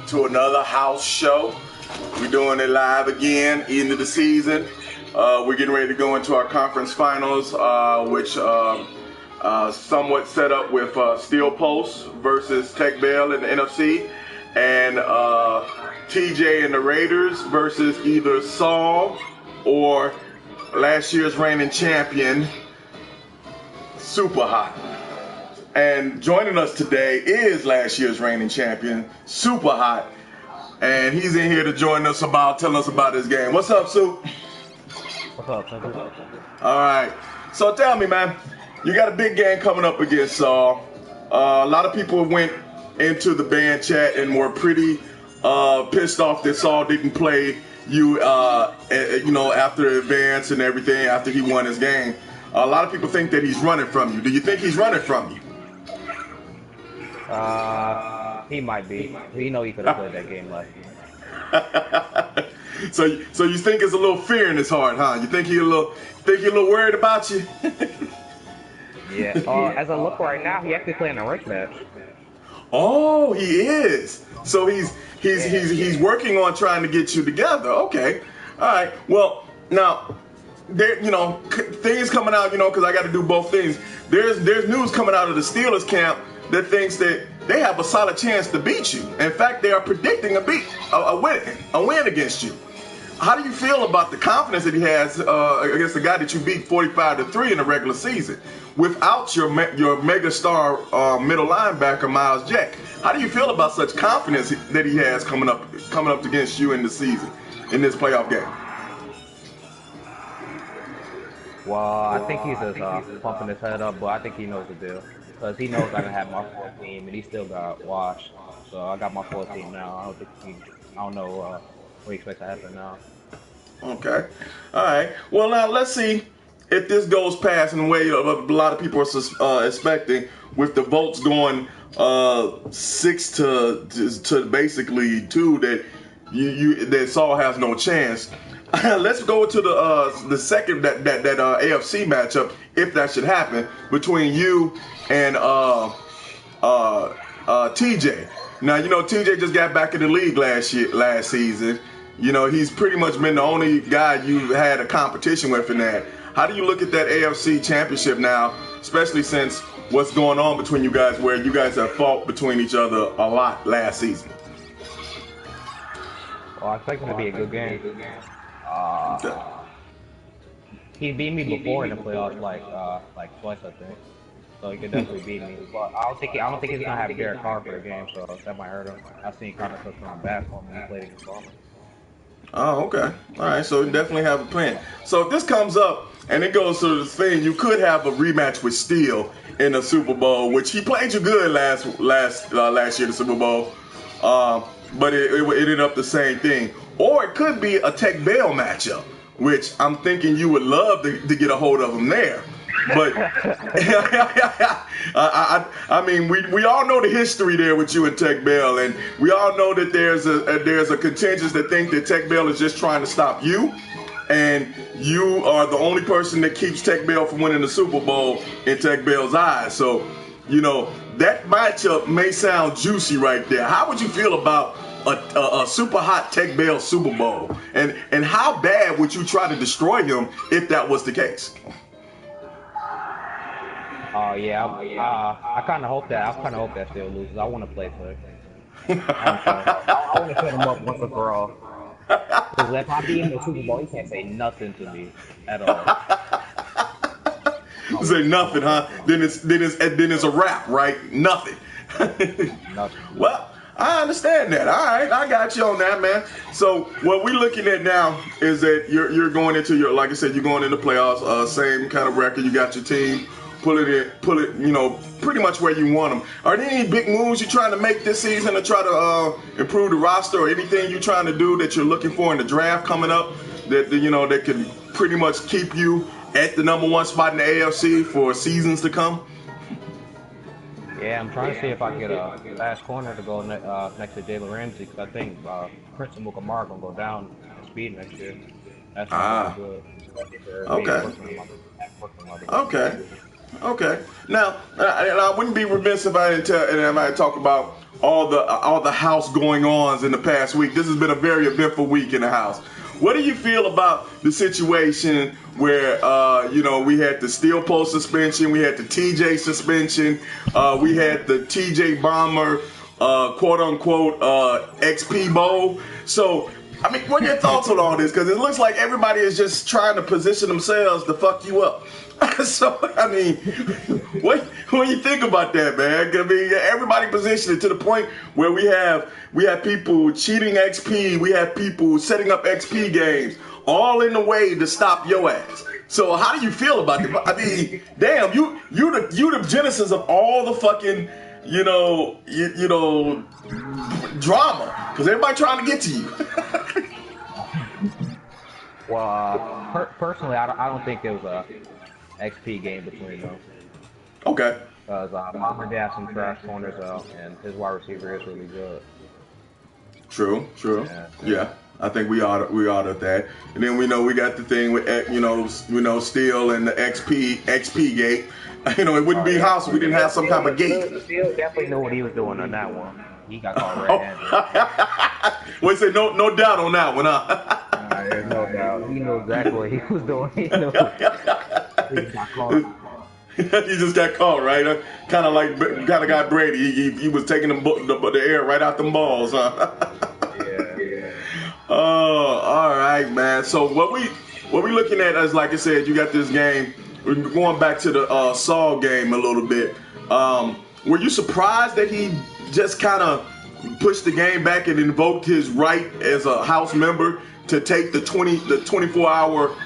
To another house show. We're doing it live again, end of the season. We're getting ready to go into our conference finals, which somewhat set up with Steel Post versus Tech Bell in the NFC, and TJ and the Raiders versus either Saul or last year's reigning champion, Super Hot. And joining us today is last year's reigning champion, Super Hot. And he's in here to join us telling us about this game. What's up, Soup? What's up, Soup? All right. So tell me, man, you got a big game coming up against Saul. A lot of people went into the band chat and were pretty pissed off that Saul didn't play you, after advance and everything, after he won his game. A lot of people think that he's running from you. Do you think he's running from you? He might be. He know he could have played that game last year. So you think there's a little fear in his heart, huh? You think he's a little worried about you? Yeah. As I look right now, he actually playing a ranked match. Oh, he is. So he's working on trying to get you together. Okay. All right. Well, now there, things coming out, because I got to do both things. There's news coming out of the Steelers camp that thinks that they have a solid chance to beat you. In fact, they are predicting a win against you. How do you feel about the confidence that he has against the guy that you beat 45-3 in the regular season without your mega star middle linebacker Miles Jack? How do you feel about such confidence that he has coming up against you in the season, in this playoff game? Well, I think he's just pumping his head up, but I think he knows the deal. Because he knows I can have my full team, and he still got washed. So I got my full team now. I don't know what he expects to happen now. Okay. All right. Well, now let's see if this goes past in the way a lot of people are expecting, with the votes going 6 to basically 2 that Saul has no chance. Let's go to the second that AFC matchup, if that should happen, between you and TJ. Now, TJ just got back in the league last season. He's pretty much been the only guy you've had a competition with in that. How do you look at that AFC championship now, especially since what's going on between you guys, where you guys have fought between each other a lot last season? Well, I expect it to be a good game. He beat me before in the playoffs, like twice, I think. So he could definitely beat me. But I don't think he's gonna have Derek Carr for the game, so that might hurt him. I've seen Connor Cook come back when he played against Baltimore. Oh, okay. All right, so you definitely have a plan. So if this comes up and it goes to the thing, you could have a rematch with Steele in the Super Bowl, which he played you good last year in the Super Bowl, but it ended up the same thing. Or it could be a Tech Bell matchup, which I'm thinking you would love to get a hold of him there. But I mean, we all know the history there with you and Tech Bell, and we all know that there's a contingent that think that Tech Bell is just trying to stop you, and you are the only person that keeps Tech Bell from winning the Super Bowl in Tech Bell's eyes. So, that matchup may sound juicy right there. How would you feel about a super hot Tech Bell Super Bowl, and how bad would you try to destroy him if that was the case? I kind of hope that Steele loses. I want to play for it. I'm sorry. I want to set him up once and for all. Because if I beat him in the Super Bowl, he can't say nothing to me at all. Say nothing, huh? Then it's a wrap, right? Nothing. Nothing. Well, I understand that. All right, I got you on that, man. So what we're looking at now is that you're going into your, like I said, you're going into playoffs. Same kind of record. You got your team. Pull it, pretty much where you want them. Are there any big moves you're trying to make this season to try to improve the roster, or anything you're trying to do that you're looking for in the draft coming up that can pretty much keep you at the number one spot in the AFC for seasons to come? Yeah, I'm trying to see if I can get a fast corner to go next to Jalen Ramsey, because I think Princeton Mukamara going to go down in speed next year. That's not good. Okay. Now, I wouldn't be remiss if I didn't talk about all the house going ons in the past week. This has been a very eventful week in the house. What do you feel about the situation where, we had the steel pole suspension, we had the TJ suspension, we had the TJ Bomber, quote unquote, XP Bowl? So, I mean, what are your thoughts on all this? Because it looks like everybody is just trying to position themselves to fuck you up. So, I mean, what do you think about that, man? I mean, everybody positioned it to the point where we have people cheating XP, we have people setting up XP games, all in the way to stop your ass. So, how do you feel about it? I mean, damn, you the genesis of all the fucking, drama, because everybody trying to get to you. Well, personally, I don't think it was a XP game between them. Okay. Because Bomber did have some trash corners out, and his wide receiver is really good. True. Yeah. I think we ought that. And then we got the thing with Steel and the XP gate. It wouldn't be house if we didn't have some kind of gate. Steel definitely knew what he was doing on that one. He got caught red-handed. Well, he said no doubt on that one, huh? There's no doubt. He knew exactly what he was doing. He knew. He got caught. He just got caught, right? Kind of got Brady. He was taking the air right out them balls, huh? Yeah. Oh, all right, man. So what we looking at is, like I said, you got this game. We're going back to the Saul game a little bit. Were you surprised that he just kind of pushed the game back and invoked his right as a House member to take the 24-hour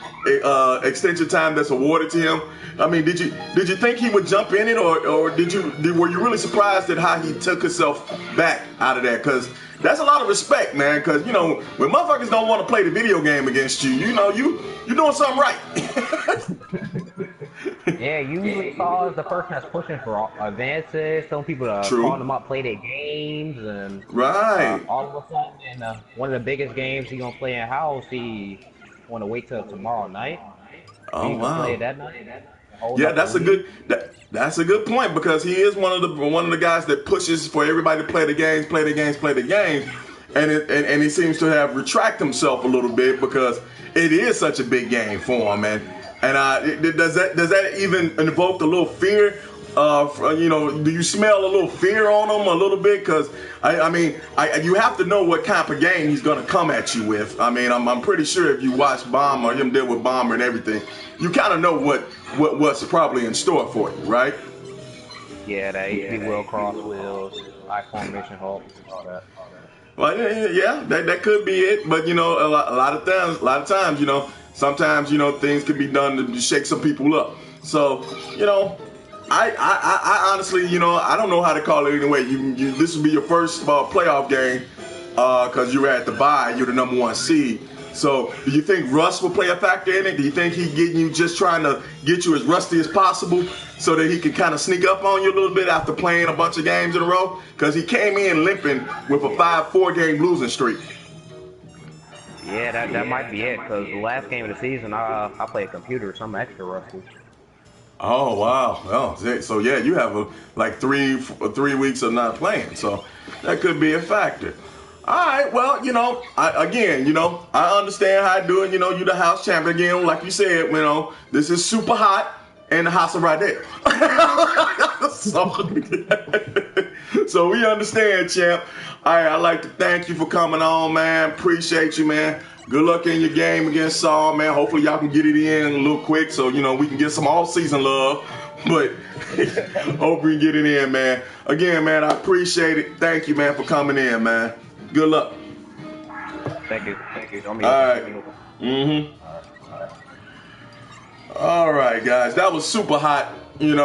extension time that's awarded to him? I mean, did you think he would jump in it, or were you really surprised at how he took himself back out of that? Because that's a lot of respect, man. Because when motherfuckers don't want to play the video game against you, you're doing something right. Yeah, usually Saul is the person that's pushing for advances, telling people to call them up, play their games, and right. All of a sudden, in one of the biggest games he's gonna play in house, he want to wait till tomorrow night. Oh wow! Play that night. Yeah, that's a good point, because he is one of the guys that pushes for everybody to play the games, and he seems to have retracted himself a little bit because it is such a big game for him, man. And does that even invoke a little fear? Do you smell a little fear on him a little bit? Because you have to know what kind of game he's gonna come at you with. I mean, I'm pretty sure if you watch Bomber, him deal with Bomber and everything, you kind of know what's probably in store for you, right? Yeah, he will cross wheels, high formation halt, all that. Well, yeah, that could be it. But a lot of times, sometimes things can be done to shake some people up. So I honestly, I don't know how to call it anyway. This will be your first playoff game because you're at the bye. You're the number one seed. So do you think Russ will play a factor in it? Do you think he's getting you, just trying to get you as rusty as possible so that he can kind of sneak up on you a little bit after playing a bunch of games in a row? Because he came in limping with a 5-4 game losing streak. Yeah, that might be it, because the last game of the season, I played computer, so I'm extra rusty. Oh, wow. Oh, so yeah, you have like three weeks of not playing, so that could be a factor. All right, well, I understand how I do it. You're the house champion again, like you said. This is super hot, and the house is right there. So we understand, champ. All right, I'd like to thank you for coming on, man. Appreciate you, man. Good luck in your game against Saul, man. Hopefully y'all can get it in a little quick so, we can get some all-season love. But hope we can get it in, man. Again, man, I appreciate it. Thank you, man, for coming in, man. Good luck. Thank you. All right. All right, guys. That was super hot, There's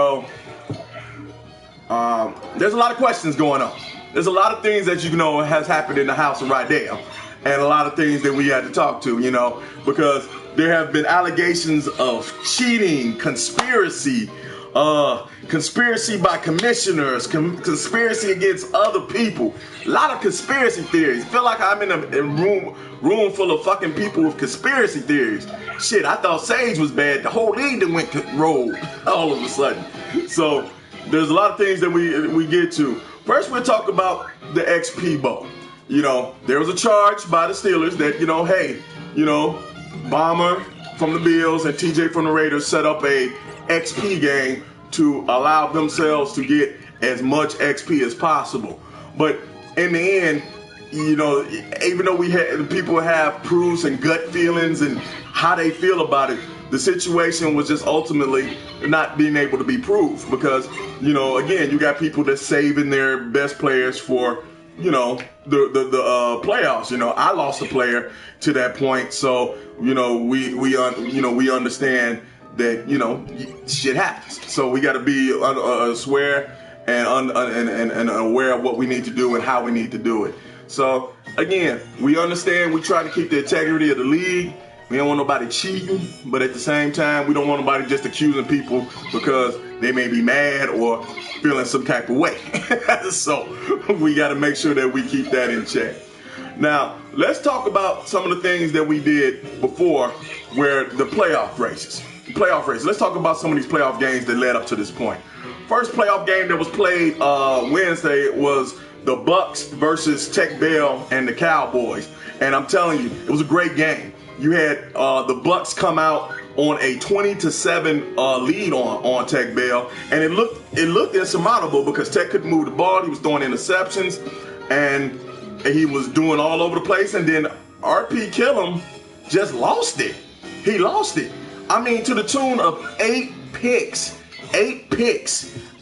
a lot of questions going on. There's a lot of things that has happened in the house of Rydell, and a lot of things that we had to talk to, because there have been allegations of cheating, conspiracy by commissioners, conspiracy against other people. A lot of conspiracy theories. Feel like I'm in a room full of fucking people with conspiracy theories. Shit, I thought Sage was bad. The whole league that went rogue all of a sudden. So there's a lot of things that we get to. First, we'll talk about the XP Bowl. There was a charge by the Steelers that, Bomber from the Bills and TJ from the Raiders set up a XP game to allow themselves to get as much XP as possible. But in the end, even though people have proofs and gut feelings and how they feel about it, the situation was just ultimately not being able to be proved because, again, you got people that's saving their best players for, the playoffs. I lost a player to that point, so we understand that shit happens. So we got to be aware and aware of what we need to do and how we need to do it. So again, we understand. We try to keep the integrity of the league. We don't want nobody cheating, but at the same time, we don't want nobody just accusing people because they may be mad or feeling some type of way. So we got to make sure that we keep that in check. Now, let's talk about some of the things that we did before where the playoff races. Let's talk about some of these playoff games that led up to this point. First playoff game that was played Wednesday was the Bucks versus Tech Bell and the Cowboys. And I'm telling you, it was a great game. You had the Bucks come out on a 20-7 lead on Tech Bell, and it looked insurmountable because Tech couldn't move the ball. He was throwing interceptions, and he was doing all over the place. And then RP Killam just lost it. He lost it. I mean, to the tune of 8 picks.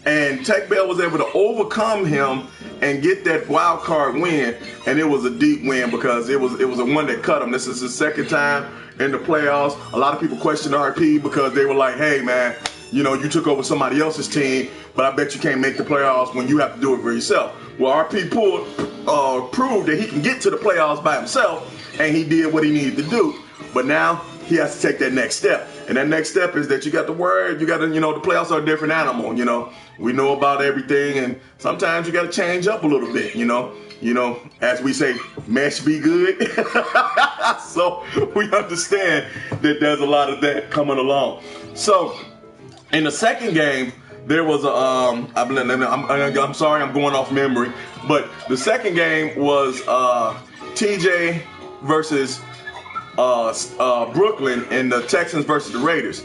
And Tech Bell was able to overcome him and get that wild card win, and it was a deep win because it was a one that cut him. This is his second time in the playoffs. A lot of people questioned RP because they were like, hey man, you took over somebody else's team, but I bet you can't make the playoffs when you have to do it for yourself. Well, RP proved that he can get to the playoffs by himself, and he did what he needed to do. But now he has to take that next step. And that next step is that the playoffs are a different animal, We know about everything, and sometimes you got to change up a little bit, as we say, mesh be good. So we understand that there's a lot of that coming along. So in the second game, there was I'm sorry, I'm going off memory, but the second game was TJ versus Brooklyn and the Texans versus the Raiders.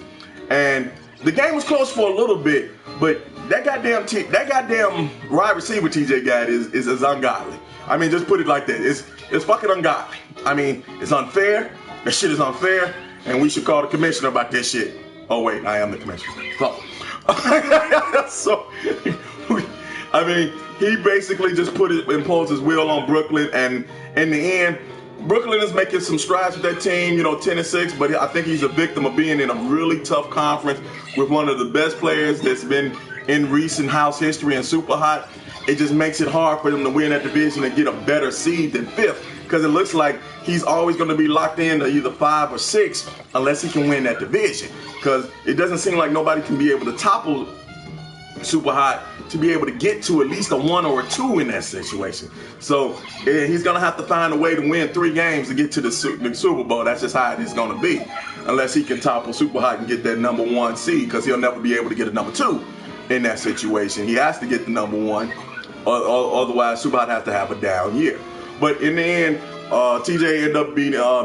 And the game was close for a little bit, but that goddamn wide receiver TJ got is ungodly. I mean, just put it like that. It's fucking ungodly. I mean, it's unfair. That shit is unfair, and we should call the commissioner about this shit. Oh wait, I am the commissioner. So I mean, he basically just imposed his will on Brooklyn, and in the end, Brooklyn is making some strides with that team, 10-6, but I think he's a victim of being in a really tough conference with one of the best players that's been in recent house history and super hot. It just makes it hard for them to win that division and get a better seed than 5th, because it looks like he's always going to be locked in to either 5 or 6 unless he can win that division, because it doesn't seem like nobody can be able to topple super hot to be able to get to at least a 1 or a 2 in that situation. So he's going to have to find a way to win 3 games to get to the Super Bowl. That's just how it is going to be, unless he can topple super hot and get that number 1 seed, because he'll never be able to get a number 2 in that situation. He has to get the number 1, otherwise super hot has to have a down year. But in the end, TJ ended up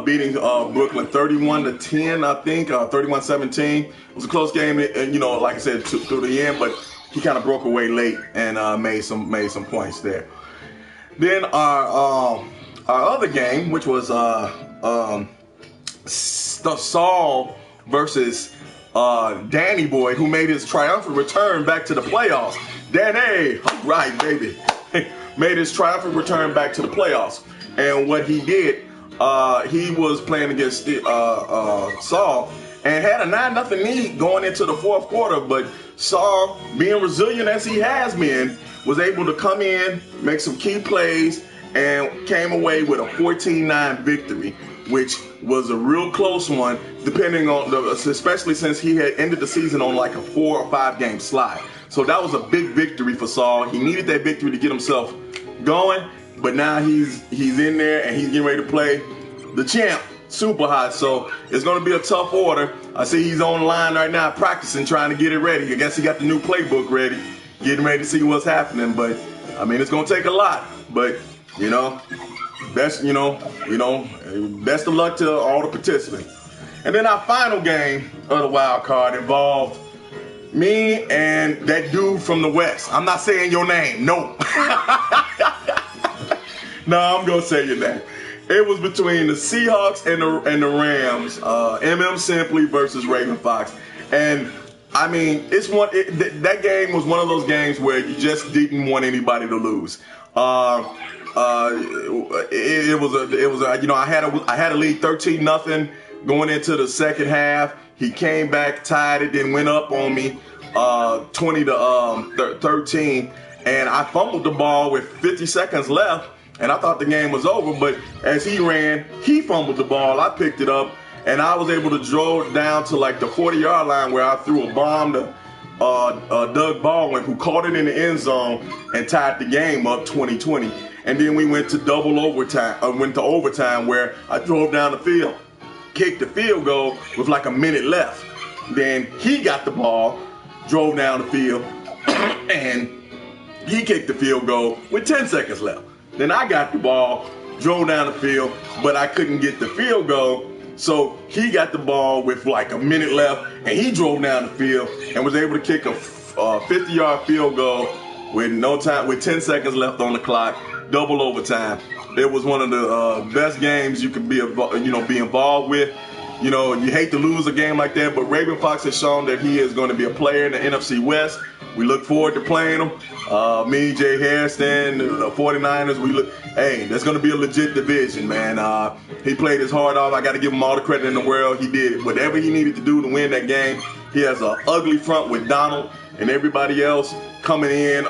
beating Brooklyn 31-10, I think, 31-17. It was a close game, and like I said, through the end. But he kind of broke away late and made some points there. Then our other game, which was Saul versus Danny Boy, who made his triumphant return back to the playoffs. Danny, right, baby, made his triumphant return back to the playoffs. And what he did, he was playing against Saul and had a 9-0 lead going into the fourth quarter. But Saul, being resilient as he has been, was able to come in, make some key plays, and came away with a 14-9 victory, which was a real close one, depending on especially since he had ended the season on like a 4 or 5 game slide. So that was a big victory for Saul. He needed that victory to get himself going, but now he's in there and he's getting ready to play the champ, Super Hot. So it's going to be a tough order. I see he's on the line right now practicing, trying to get it ready. I guess he got the new playbook ready, getting ready to see what's happening. But I mean, it's going to take a lot. But best of luck to all the participants. And then our final game of the wild card involved me and that dude from the West. I'm not saying your name, no. No, I'm gonna say your name. It was between the Seahawks and the Rams, mmsimply versus Raven Fox. And I mean, that game was one of those games where you just didn't want anybody to lose. I had a lead 13-0 going into the second half. He came back, tied it, then went up on me 20-13, and I fumbled the ball with 50 seconds left, and I thought the game was over. But as he ran, he fumbled the ball. I picked it up, and I was able to draw it down to like the 40-yard line where I threw a bomb to Doug Baldwin, who caught it in the end zone and tied the game up 20-20. And then we went to overtime where I drove down the field, kicked the field goal with like a minute left. Then he got the ball, drove down the field, and he kicked the field goal with 10 seconds left. Then I got the ball, drove down the field, but I couldn't get the field goal. So he got the ball with like a minute left, and he drove down the field and was able to kick a 50-yard field goal with 10 seconds left on the clock, double overtime. It was one of the best games you could be involved with. You know, you hate to lose a game like that, but Raven Fox has shown that he is going to be a player in the NFC West. We look forward to playing him. Me, Jay Harrison, the 49ers, that's going to be a legit division, man. He played his heart off. I got to give him all the credit in the world. He did whatever he needed to do to win that game. He has an ugly front with Donald and everybody else coming in.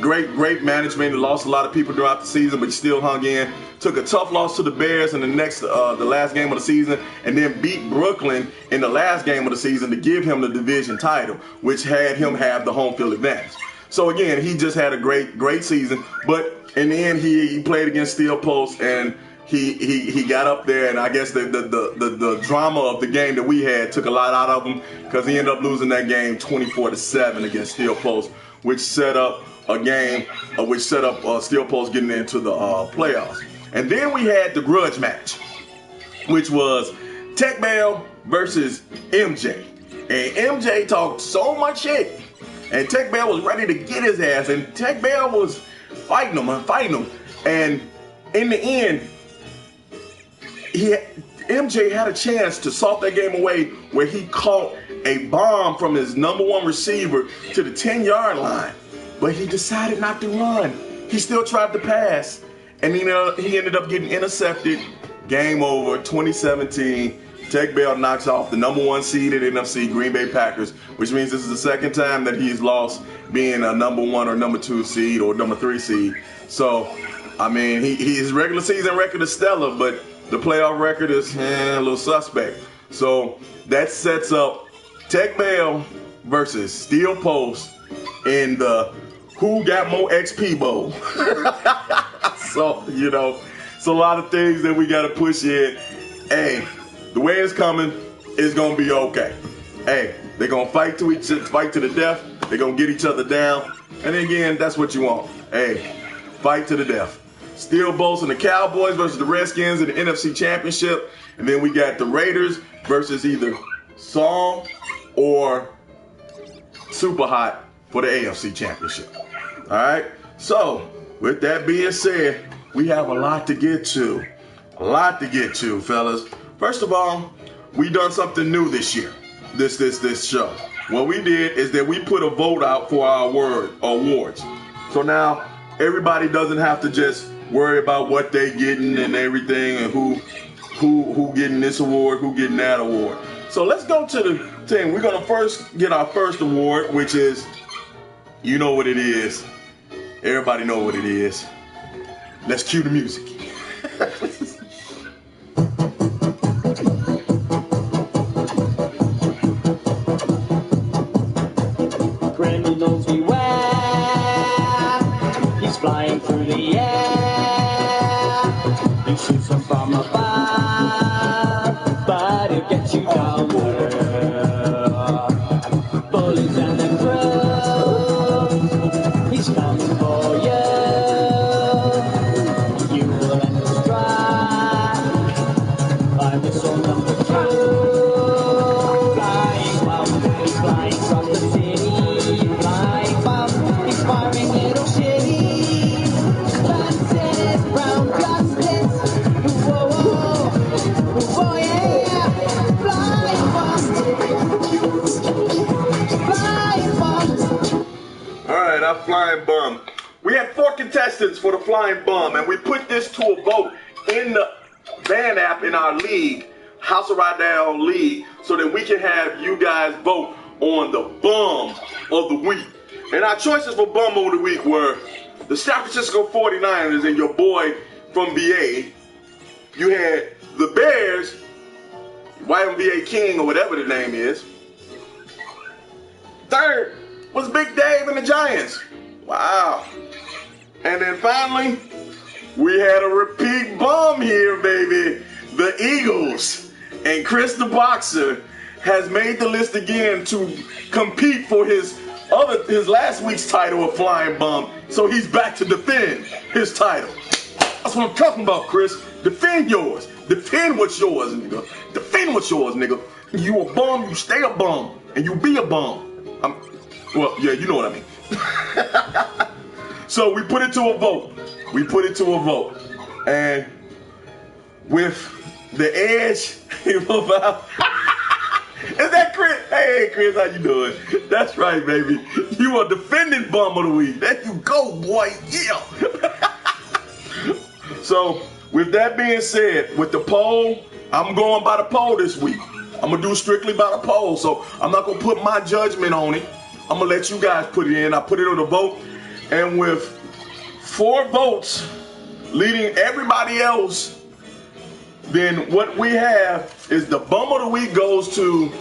Great management. He lost a lot of people throughout the season, but he still hung in. Took a tough loss to the Bears in the last game of the season, and then beat Brooklyn in the last game of the season to give him the division title, which had him have the home field advantage. So again, he just had a great season. But in the end, he played against Steel Post, and he got up there, and I guess the drama of the game that we had took a lot out of him, because he ended up losing that game 24-7 against Steel Post, which set up Steel Post getting into the playoffs. And then we had the grudge match, which was Tech Bell versus MJ. And MJ talked so much shit, and Tech Bell was ready to get his ass, and Tech Bell was fighting him. And in the end, MJ had a chance to salt that game away, where he caught a bomb from his number one receiver to the 10-yard line. But he decided not to run. He still tried to pass. And he ended up getting intercepted. Game over, 2017. Tech Bell knocks off the number one seed in NFC, Green Bay Packers, which means this is the second time that he's lost being a number one or number two seed or number three seed. So, I mean, his regular season record is stellar, but the playoff record is a little suspect. So that sets up Tech Bell versus Steel Post in the Who Got More XP Bowl. So, it's a lot of things that we got to push in. Hey, the way it's coming, it's going to be okay. Hey, they're going to fight to the death. They're going to get each other down. And again, that's what you want. Hey, fight to the death. Steel Post and the Cowboys versus the Redskins in the NFC Championship. And then we got the Raiders versus either Saul or Super Hot for the AFC Championship. All right. So with that being said, we have a lot to get to. A lot to get to, fellas. First of all, we done something new this year. This show. What we did is that we put a vote out for our awards. So now everybody doesn't have to just worry about what they getting and everything and who getting this award, who getting that award. So let's go to the thing. We're gonna first get our first award, which is, you know what it is. Everybody know what it is. Let's cue the music. Criminals beware. He's flying through the air. He shoots them from above, but he'll get you down there. Bullies and the crows, he's coming for you. You will end the strike. I'm the soul number 2. Flying bomb, he's flying across the city. Flying bomb, he's firing little shitty. Sunset, brown justice. Whoa, whoa, whoa, yeah. Flying bomb, flying bomb. All right, our flying bum. We had 4 contestants for the flying bum, and we put this to a vote in the Band app in our league, House of Ride Down League, so that we can have you guys vote on the bum of the week. And our choices for bum of the week were the San Francisco 49ers and your boy from VA. You had the Bears, YMVA King or whatever the name is. Third was Big Dave and the Giants. Wow. And then finally, we had a repeat bum here, baby. The Eagles. And Chris the Boxer has made the list again to compete for his last week's title of Flying Bum. So he's back to defend his title. That's what I'm talking about, Chris. Defend yours. Defend what's yours, nigga. Defend what's yours, nigga. You a bum, you stay a bum, and you be a bum. Well, yeah, you know what I mean. So we put it to a vote. And with the edge, is that Chris? Hey, Chris, how you doing? That's right, baby. You are defending bum of the week. There you go, boy. Yeah. So with that being said, with the poll, I'm going by the poll this week. I'm going to do strictly by the poll. So I'm not going to put my judgment on it. I'm going to let you guys put it in. I put it on the vote. And with 4 votes leading everybody else, then what we have is the bum of the week goes to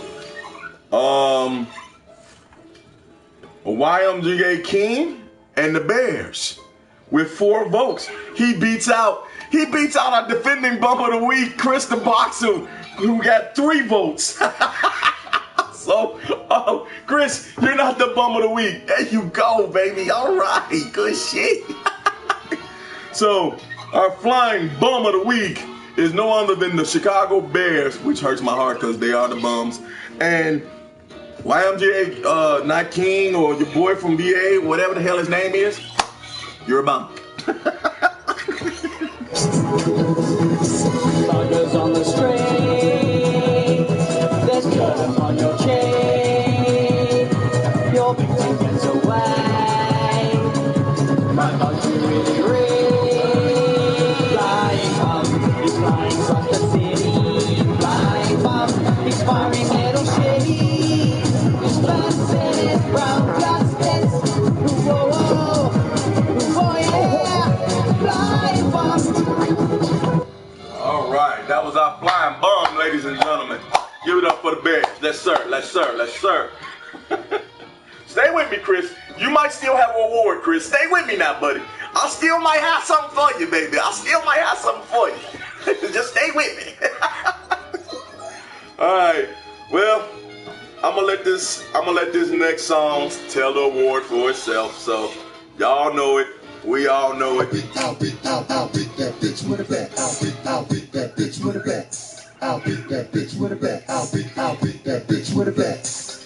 YMGA King and the Bears with 4 votes. He beats out our defending bum of the week, Chris the Boxer, who got 3 votes. So, Chris, you're not the bum of the week. There you go, baby. All right, good shit. So, our flying bum of the week is no other than the Chicago Bears, which hurts my heart because they are the bums. And YMGA, not King or your boy from VA, whatever the hell his name is, you're a bum. Buggers on the string, there's curves on your chain, your victim gets away, my bugs are really ring, flying bum, he's flying across the city, flying bum, he's firing little shitty, he's bouncing his brown justice, whoa, whoa, whoa, yeah, flying bum. All right, that was our flying bum, ladies and gentlemen. Give it up for the Bears. Let's sir. Stay with me, Chris. You might still have an award, Chris. Stay with me now, buddy. I still might have something for you, baby. Just stay with me. All right. Well, I'm gonna let this next song tell the award for itself. So y'all know it. We all know it. I'll beat that bitch with a bat. I'll beat that bitch with a bat. I'll beat that bitch with a bat. I'll beat that bitch with a bat.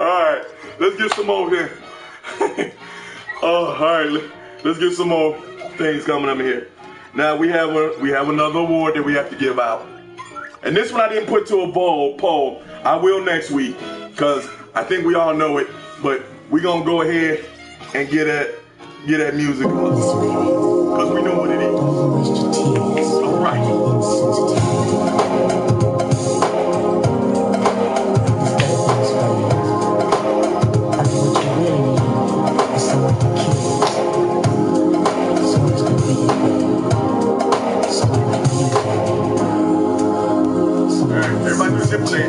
Alright, let's get some more here. Alright, let's get some more things coming up here. Now we have another award that we have to give out. And this one I didn't put to a poll. I will next week, because I think we all know it, but we're gonna go ahead and get that music on. Because we know what it is. Alright. Everybody do simply.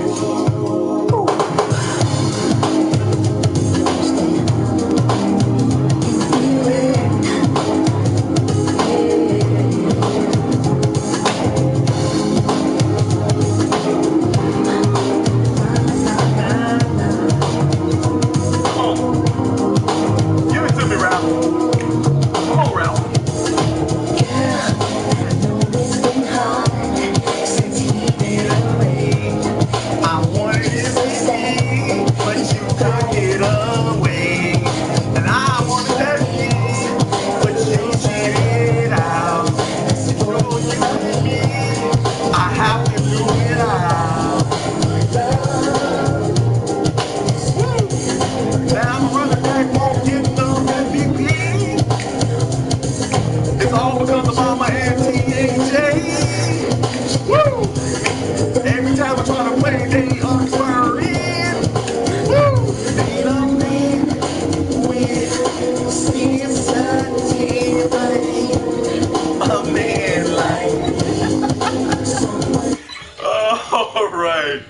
Alright.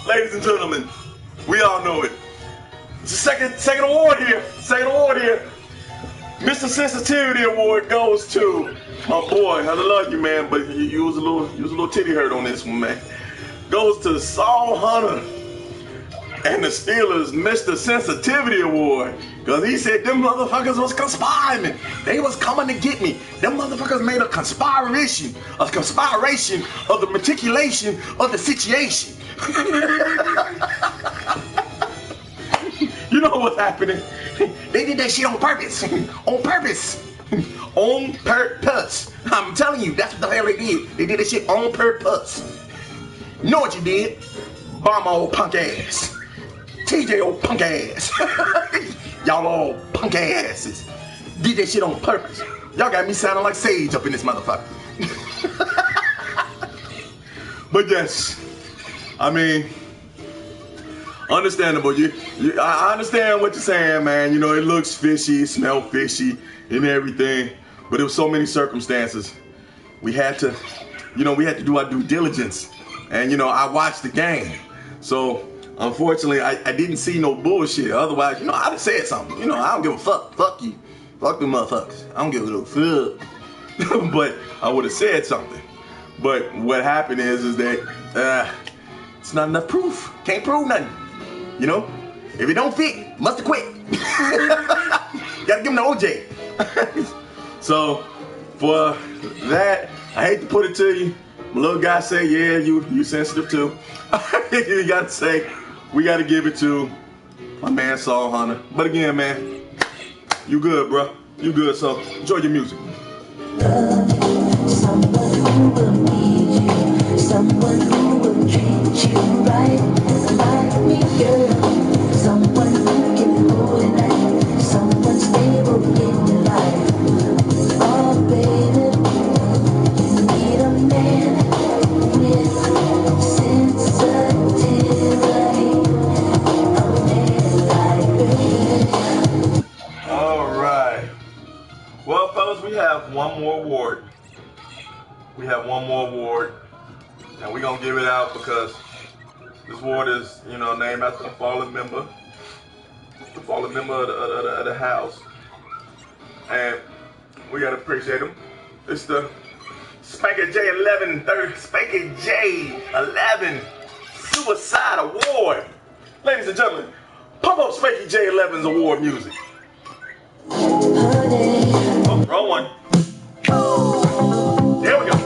Ladies and gentlemen, we all know it. It's the second award here. Second award here. Mr. Sensitivity Award goes to my boy. I love you, man, but you was a little titty hurt on this one, man. Goes to Saul Hunter and the Steelers Mr. Sensitivity Award. Because he said them motherfuckers was conspiring. They was coming to get me. Them motherfuckers made a conspiration of the meticulation of the situation. You know what's happening? They did that shit on purpose. On purpose. On purpose. I'm telling you, that's what the hell they did. They did that shit on purpose. You know what you did? Bomb old punk ass. TJ old punk ass. Y'all all punk asses. Did that shit on purpose. Y'all got me sounding like Sage up in this motherfucker. But yes, I mean, understandable. I understand what you're saying, man. You know, it looks fishy, it smells fishy, and everything. But it was so many circumstances. We had to do our due diligence. And I watched the game. So unfortunately, I didn't see no bullshit. Otherwise, I'd have said something. I don't give a fuck. Fuck you. Fuck them motherfuckers. I don't give a little fuck. But I would have said something. But what happened is that it's not enough proof. Can't prove nothing. If it don't fit, must have quit. Gotta give him the OJ. So for that, I hate to put it to you. My little guy say, yeah, you sensitive too. You gotta say, we gotta give it to my man Saul Hunter. But again, man, you good, bro. You good, so enjoy your music. Someone who will need you, someone who will treat you right, like me, girl. Someone who can hold it right, someone stable in your life. Oh, baby, you need a man with sensitivity. A man like me. All right. Well, fellas, we have one more award. And we're going to give it out because this award is, named after a fallen member. The fallen member of the house. And we got to appreciate him. It's the Spanky J11 Spanky J11 Suicide Award. Ladies and gentlemen, pump up Spanky J11's award music. Oh, wrong one. There we go.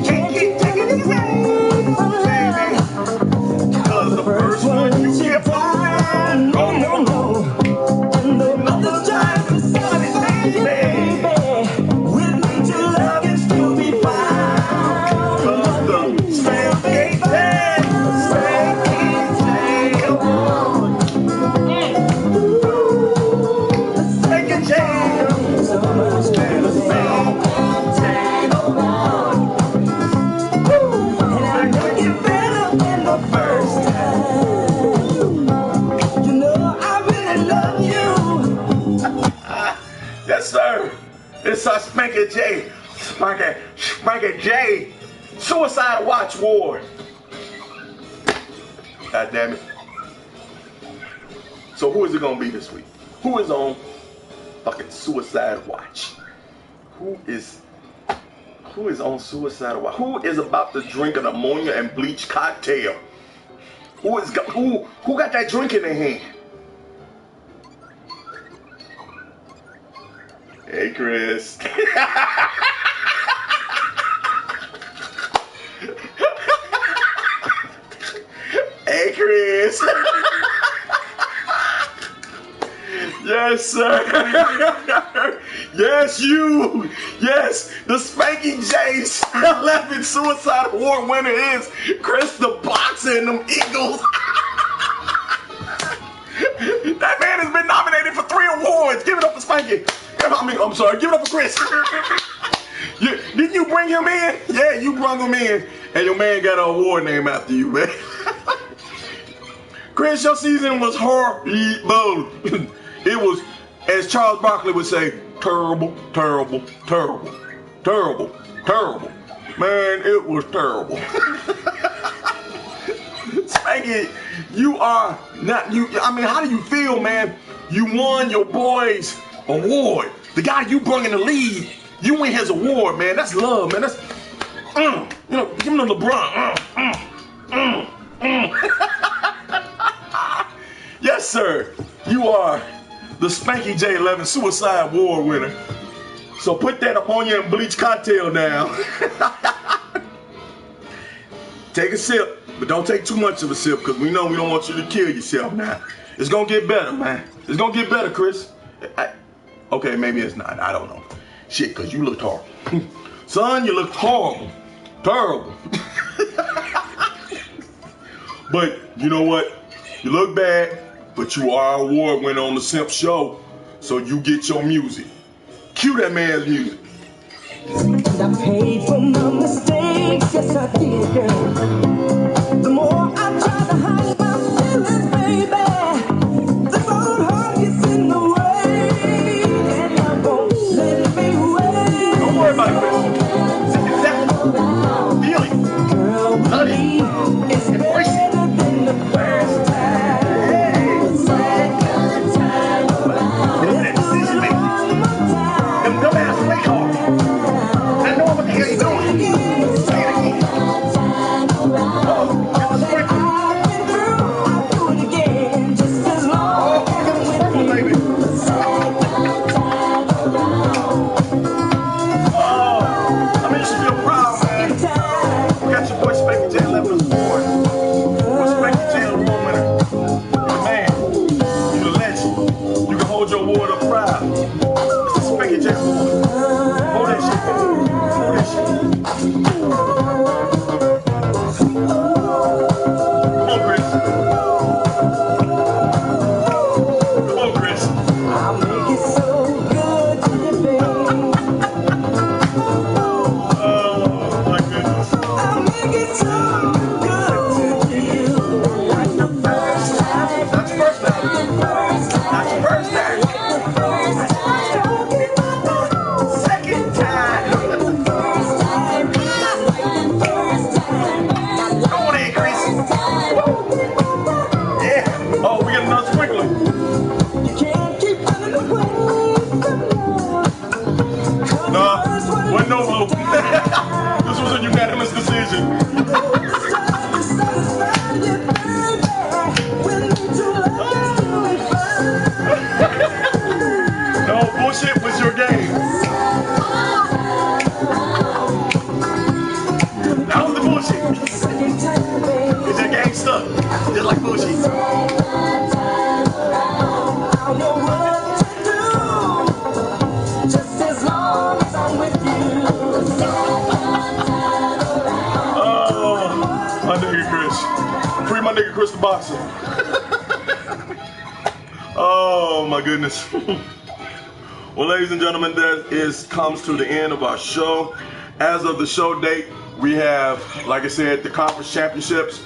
take it away from love. Cause the first one you kept moving. No. And the other time to start it, baby. With me to love and still be found. Cause the spanky day, spanky day, spanky day, So much better than and I make it better than the first time. You know I really love you. yes sir. It's a Spanky J, Spanky J, Suicide Watch Ward. God damn it. So who is it gonna be this week? Who is on fucking Suicide Watch? Who is on Suicide Watch? Who is about to drink an ammonia and bleach cocktail? Who got that drink in their hand? Hey Chris. Hey Chris. Yes, sir. Yes, you. Yes, the Spanky J's 11 Suicide Award winner is Chris the Boxer and them Eagles. That man has been nominated for 3 awards. Give it up for Spanky. I'm sorry. Give it up for Chris. Didn't you bring him in? Yeah, you brought him in. And your man got an award named after you, man. Chris, your season was horrible. It was, as Charles Barkley would say, terrible, terrible, terrible, terrible, terrible. Man, it was terrible. Spanky, you are not, I mean, how do you feel, man? You won your boy's award. The guy you brought in the lead, you win his award, man. That's love, man. That's, you know, give him the LeBron. Yes, sir. You are the Spanky J11 Suicide Award winner. So put that ammonia and bleach cocktail down. Take a sip, but don't take too much of a sip because we know we don't want you to kill yourself now. It's going to get better, man. It's going to get better, Chris. Okay, maybe it's not. I don't know. Shit, because you looked horrible. Son, you looked horrible. Terrible. But you know what? You look bad, but you are an award winner on the Simp Show, so you get your music. Cue that man's music. I paid for my mistakes, yes I did, girl. The more I try to hide my feelings, baby, the more heart gets in the way, and I won't let it be away. Don't worry about it, Chris. Exactly. Feel it. Girl, believe it's better than the first time. Second time around. That decision making. Them dumbass play cards. I know what the hell you're doing. Say it again. All that I've been through, I'll do it again, just as long as I'm with you. I mean, you should feel proud, man. You got your boy Spanky J11 award. What's Spanky J11 winner? You're the man. You're the legend. You can hold your award up proud. It's the Spanky J award. Hold that shit, baby. Hold that shit. Come on, Chris. Come on, Chris. I'll make it so good to you, babe. Oh, my goodness. I'll make it so good to you. Like the first time. That's the first time. That's the first time. Second time. Come on in, Chris. Yeah. Oh, we got another sprinkler. You can't keep running away from love. Nah, wasn't no vote. This was a unanimous decision. No, bullshit was your game. Bougie. Is that gangsta? Just like Bougie. Oh, my nigga Chris. Free my nigga Chris the Boxer. Oh my goodness. Well, ladies and gentlemen, that comes to the end of our show. As of the show date, we have, like I said, the conference championships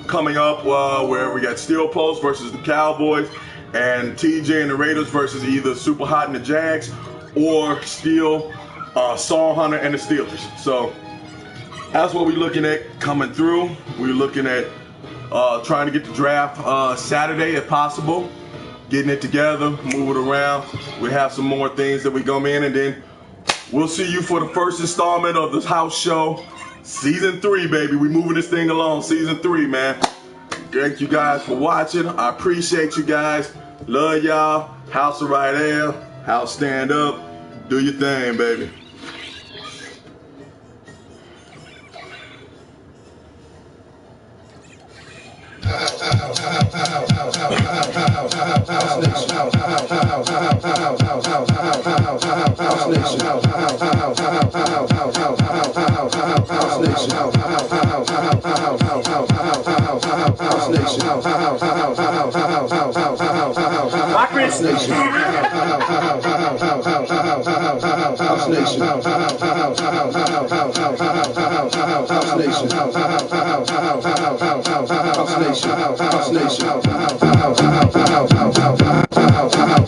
coming up, where we got Steel Post versus the Cowboys, and TJ and the Raiders versus either Super Hot and the Jags, or Steel, Song Hunter and the Steelers. So that's what we're looking at coming through. We're looking at trying to get the draft Saturday if possible. Getting it together, move it around. We have some more things that we go in, and then we'll see you for the first installment of this house show, season 3, baby. We moving this thing along, season 3, man. Thank you guys for watching. I appreciate you guys. Love y'all. House of Right Air, House Stand Up. Do your thing, baby.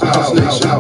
House Nation.